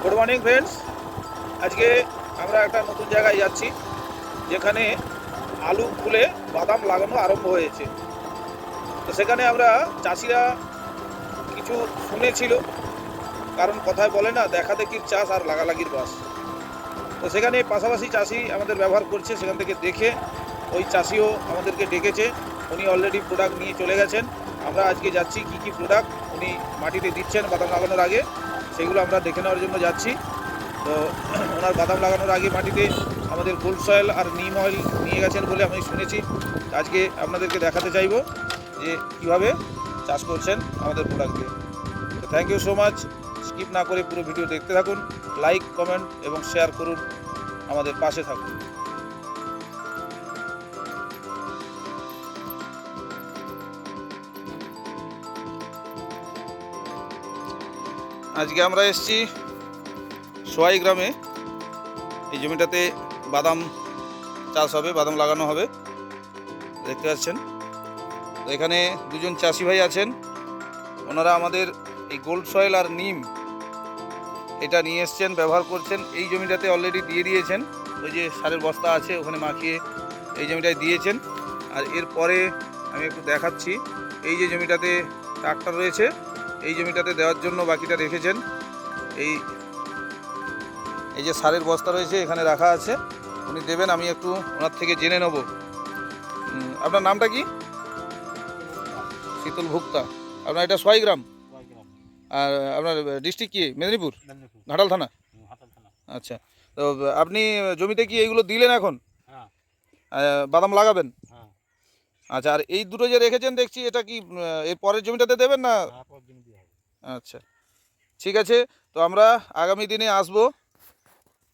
Good morning friends. আজকে আমরা একটা নতুন জায়গায় যাচ্ছি যেখানে আলু ফুলে বাদাম লাগানো আরম্ভ হয়েছে। তো সেখানে আমরা চাষিরা কিছু শুনেছিল, কারণ কথায় বলে না, দেখা দেখির চাষ আর লাগালাগির বাস। তো সেখানে পাশাপাশি চাষি আমাদের ব্যবহার করছে, সেখান থেকে দেখে ওই চাষিও আমাদেরকে ডেকেছে। উনি অলরেডি প্রোডাক্ট নিয়ে চলে গেছেন। আমরা আজকে যাচ্ছি কী কী প্রোডাক্ট উনি মাটিতে দিচ্ছেন বাদাম লাগানোর আগে, সেগুলো আমরা দেখে নেওয়ার জন্য যাচ্ছি। তো ওনার বাদাম লাগানোর আগে মাটিতে আমাদের গোল্ড সয়েল আর নিম অয়েল নিয়ে গেছেন বলে আমি শুনেছি। আজকে আপনাদেরকে দেখাতে চাইব যে কীভাবে চাষ করছেন আমাদের প্রোডাক্ট দিয়ে। তো thank you so much. Skip না করে পুরো ভিডিও দেখতে থাকুন, লাইক, কমেন্ট এবং শেয়ার করুন, আমাদের পাশে থাকুন। আজকে আমরা এসেছি সোয়াই গ্রামে। এই জমিটাতে বাদাম চাষ হবে, বাদাম লাগানো হবে, দেখতে পাচ্ছেন। তো এখানে দুজন চাষি ভাই আছেন, ওনারা আমাদের এই গোল্ড সয়েল আর নিম এটা নিয়ে এসছেন, ব্যবহার করছেন। এই জমিটাতে অলরেডি দিয়ে দিয়েছেন, ওই যে সারের বস্তা আছে ওখানে মাখিয়ে এই জমিটায় দিয়েছেন। আর এরপরে আমি একটু দেখাচ্ছি, এই যে জমিটাতে ট্রাক্টর রয়েছে, এই জমিটাতে দেওয়ার জন্য বাকিটা রেখেছেন। এই এই যে সারের বস্তা রয়েছে এখানে রাখা আছে, উনি দেবেন, আমি একটু ওনার থেকে জেনে নেব। আপনার নামটা কি? শীতল ভুক্তা। আপনার এটা সোয়াই গ্রাম, আর আপনার ডিস্ট্রিক্ট কি? মেদিনীপুর, ঘাটাল থানা। আচ্ছা, তো আপনি জমিতে কি এইগুলো দিলেন এখন? বাদাম লাগাবেন? আচ্ছা, আর এই দুটো যে রেখেছেন দেখছি, এটা কি এর পরের জমিটাতে দেবেন না? আচ্ছা, ঠিক আছে। তো আমরা আগামী দিনে আসব,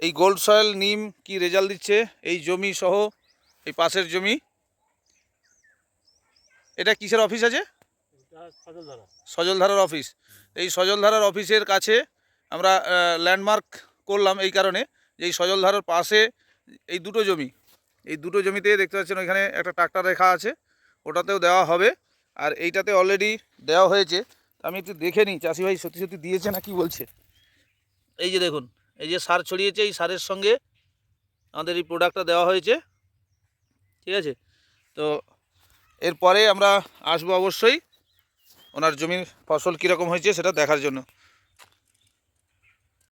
এই গোল্ড সয়েল নিম কি রেজাল্ট দিচ্ছে এই জমি সহ এই পাশের জমি। এটা কিসের অফিস আছে? সজলধারার অফিস। এই সজলধারার অফিসের কাছে আমরা ল্যান্ডমার্ক করলাম এই কারণে যে এই সজলধারার পাশে এই দুটো জমি, এই দুটো জমিতে দেখতে পাচ্ছেন ওইখানে একটা ট্রাক্টর রেখা আছে, ওটাতেও দেওয়া হবে। আর এইটাতে অলরেডি দেওয়া হয়েছে। আমি একটু দেখে নিই চাষি ভাই সত্যি সত্যি দিয়েছে না কি বলছে। এই যে দেখুন, এই যে সার ছড়িয়েছে, এই সারের সঙ্গে আমাদের এই প্রোডাক্টটা দেওয়া হয়েছে, ঠিক আছে। তো এরপরে আমরা আসবো অবশ্যই ওনার জমির ফসল কীরকম হয়েছে সেটা দেখার জন্য।